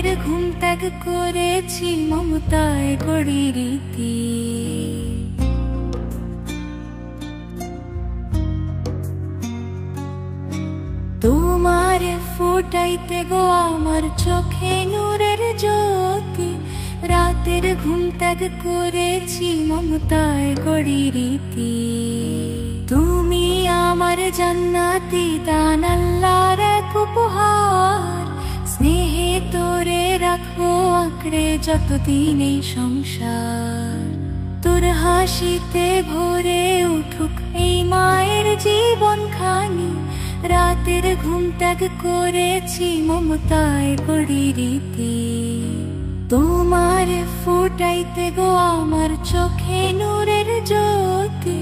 রাতের ঘুম ত্যাগ করেছি মমতায় গড়ি রীতি। তোমারে ফুটাইতে গো আমার চোখে নূরের জ্যোতি। রাতের ঘুম ত্যাগ করেছি মমতায় গড়ি রীতি। তুমি আমার জান্নাতি দান, আল্লাহর এক উপহার। স্নেহে তোরে রাখবো আঁকড়ে যতদিন এই সংসার। তোর হাসিতে ভরে উঠুক এই মায়ের জীবন খানি। রাতের ঘুম ত্যাগ করেছি মমতায় গড়ি রীতি। তোমার ফুটাইতে গো আমার চোখে নূরের জ্যোতি।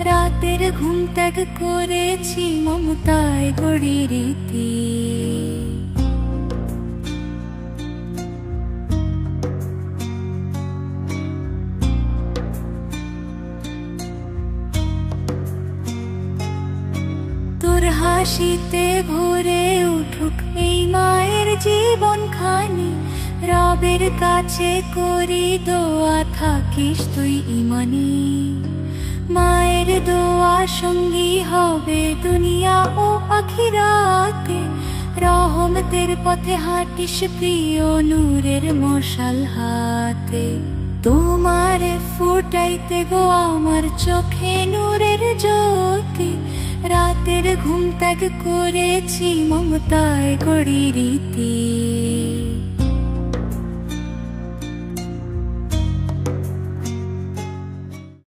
রাতের ঘুম ত্যাগ করেছি মমতায় গড়ি রীতি। তোর হাসিতে ভরে উঠুক এই মায়ের জীবন খানি। রবের কাছে করি দোয়া থাকিস তুই ইমানি। মায়ের দোয়া সঙ্গী হবে দুনিয়া ও আখিরাতে। রহমতের পথে হাঁটিস প্রিয় নূরের মশাল হাতে। তোমারে ফুটাইতে গো আমার চোখে নূরের জ্যোতি। রাতের ঘুম ত্যাগ করেছি মমতায় গড়ি রীতি।